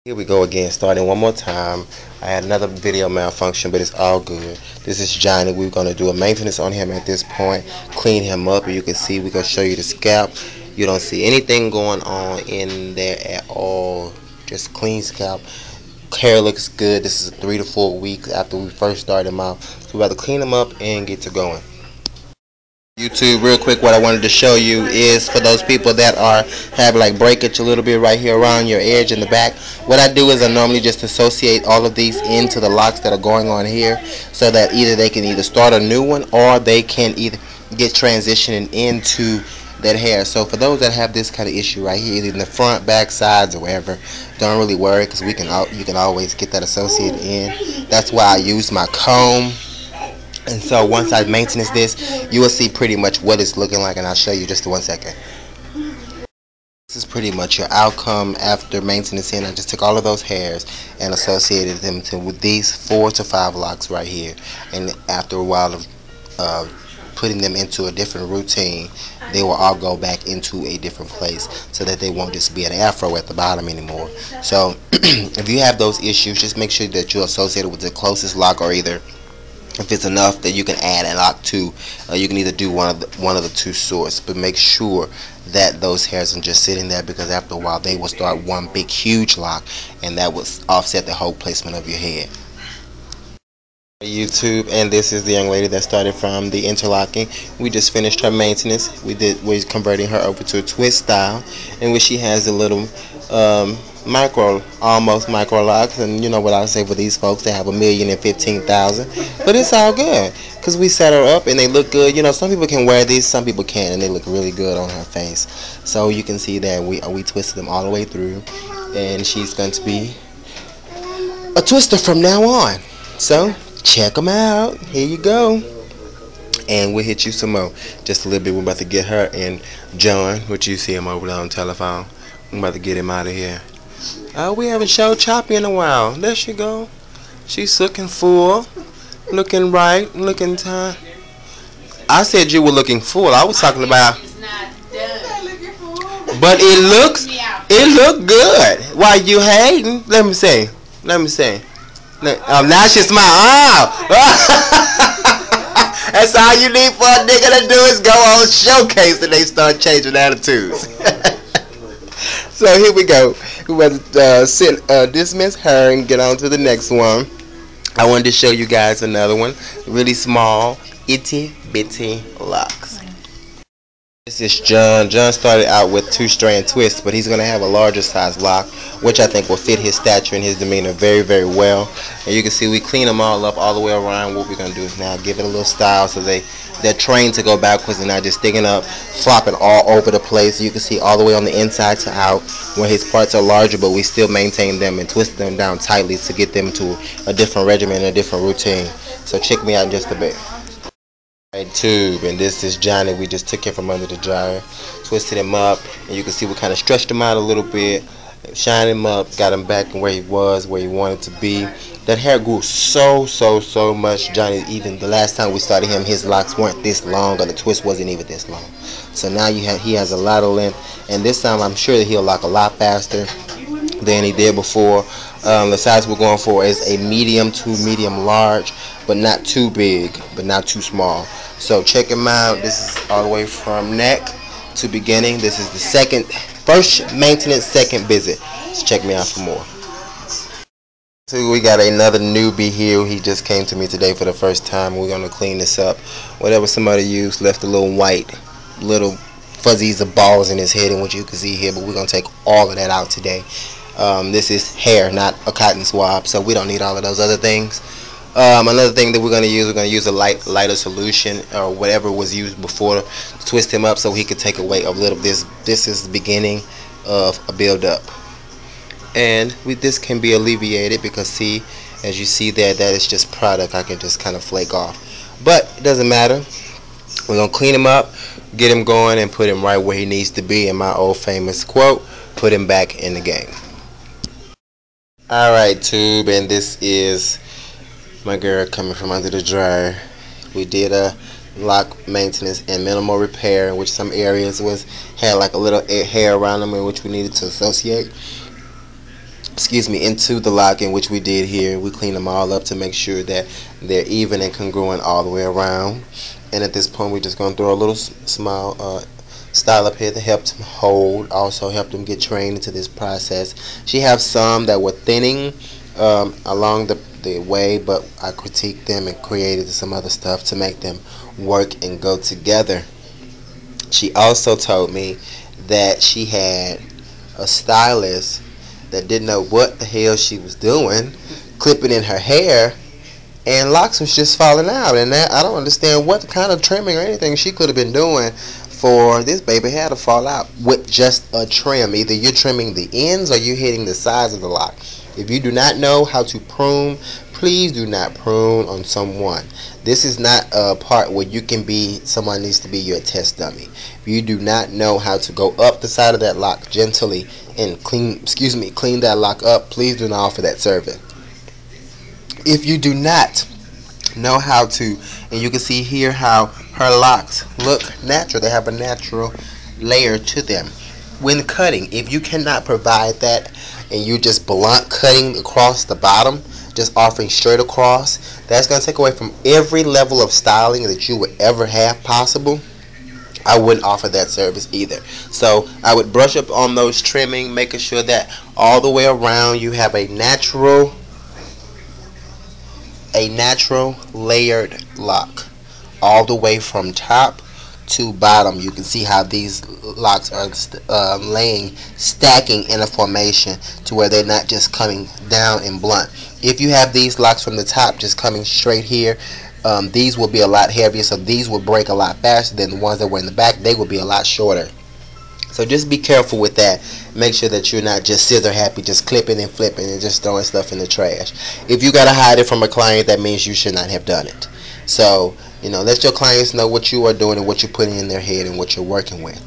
Here we go again, starting one more time. I had another video malfunction, but it's all good. This is Johnny. We're going to do a maintenance on him at this point, clean him up, and you can see we're going to show you the scalp. You don't see anything going on in there at all, just clean scalp. Hair looks good. This is 3 to 4 weeks after we first started him out, so we're about to clean him up and get to going. YouTube, real quick, what I wanted to show you is for those people that have like breakage a little bit right here around your edge in the back. What I do is I normally just associate all of these into the locks that are going on here, so that either they can either start a new one or they can either get transitioning into that hair. So for those that have this kind of issue right here, either in the front, back, sides, or wherever, don't really worry, because you can always get that associated in. That's why I use my comb. And so once I maintenance this, you will see pretty much what it's looking like, and I'll show you just in 1 second. This is pretty much your outcome after maintenance. I just took all of those hairs and associated them with these 4 to 5 locks right here. And after a while of putting them into a different routine, they will all go back into a different place, so that they won't just be an afro at the bottom anymore. So if you have those issues, just make sure that you're associated with the closest lock, or either, if it's enough, that you can add a lock to. You can either do one of the two sorts, but make sure that those hairs are just sitting there, because after a while they will start one big huge lock, and that will offset the whole placement of your head. YouTube, and this is the young lady that started from the interlocking. We just finished her maintenance. We're converting her over to a twist style, in which she has a little almost micro locks. And you know what I say for these folks, they have 1,015,000, but it's all good because we set her up and they look good. You know, some people can wear these, some people can't, and they look really good on her face. So you can see that we twisted them all the way through, and she's going to be a twister from now on. So check them out. Here you go. And we'll hit you some more just a little bit. We're about to get her and John, which you see him over there on telephone. I'm about to get him out of here. We haven't showed Choppy in a while. There she go. She's looking full, looking right, looking time. I said you were looking full. I was talking about. It's not done. But it looked good. Why you hating? Let me see. Now she smile. That's all you need for a nigga to do, is go on showcase, and they start changing attitudes. So here we go. We're going to dismiss her and get on to the next one. I wanted to show you guys another one. Really small, itty bitty locks. This is John. John started out with 2-strand twists, but he's going to have a larger size lock, which I think will fit his stature and his demeanor very, very well. And you can see we clean them all up all the way around. What we're going to do is now give it a little style, so they're trained to go backwards and not just sticking up, flopping all over the place. You can see all the way on the inside to out, where his parts are larger, but we still maintain them and twist them down tightly to get them to a different regimen and a different routine. So check me out in just a bit. Tube, and this is Johnny. We just took him from under the dryer, twisted him up, and you can see we kind of stretched him out a little bit, shined him up, got him back where he was, where he wanted to be. That hair grew so much. Johnny, even the last time we started him, his locks weren't this long, or the twist wasn't even this long. So now he has a lot of length, and this time I'm sure that he'll lock a lot faster than he did before. The size we're going for is a medium to medium large, but not too big, but not too small. So check him out. This is all the way from neck to beginning. This is the first maintenance, second visit. So check me out for more. So we got another newbie here. He just came to me today for the first time. We're gonna clean this up. Whatever somebody used left a little white, little fuzzies of balls in his head, and what you can see here. But we're gonna take all of that out today. This is hair, not a cotton swab, so we don't need all of those other things. Another thing that we're going to use a lighter solution, or whatever was used before, to twist him up so he could take away a little of this. This is the beginning of a buildup, and this can be alleviated, because see, as you see there, that is just product I can just kind of flake off, but it doesn't matter. We're going to clean him up, get him going, and put him right where he needs to be. In my old famous quote, put him back in the game. Alright, Tube, and this is my girl coming from under the dryer. We did a lock maintenance and minimal repair, in which some areas had like a little hair around them, in which we needed to associate. excuse me, into the locking, which we did here. We clean them all up to make sure that they're even and congruent all the way around. And at this point, we're just going to throw a little small style up here to help them hold, also help them get trained into this process. She have some that were thinning along the way, but I critiqued them and created some other stuff to make them work and go together. She also told me that she had a stylist that didn't know what the hell she was doing, clipping in her hair, and locks was just falling out. And that, I don't understand what kind of trimming or anything she could have been doing for this baby hair to fall out with just a trim. Either you're trimming the ends or you're hitting the sides of the lock. If you do not know how to prune, please do not prune on someone. This is not a part where you can be, someone needs to be your test dummy. If you do not know how to go up the side of that lock gently and clean that lock up, please do not offer that service. If you do not know how to, and you can see here how her locks look natural, they have a natural layer to them. When cutting, if you cannot provide that and you just blunt cutting across the bottom, just offering straight across, that's going to take away from every level of styling that you would ever have possible. I wouldn't offer that service either. So I would brush up on those trimming, making sure that all the way around you have a natural layered lock all the way from top to bottom. You can see how these locks are stacking in a formation to where they're not just coming down and blunt. If you have these locks from the top just coming straight here, these will be a lot heavier, so these will break a lot faster than the ones that were in the back. They will be a lot shorter. So just be careful with that. Make sure that you're not just scissor happy, just clipping and flipping and just throwing stuff in the trash. If you got to hide it from a client, that means you should not have done it. So, let your clients know what you are doing and what you're putting in their head and what you're working with.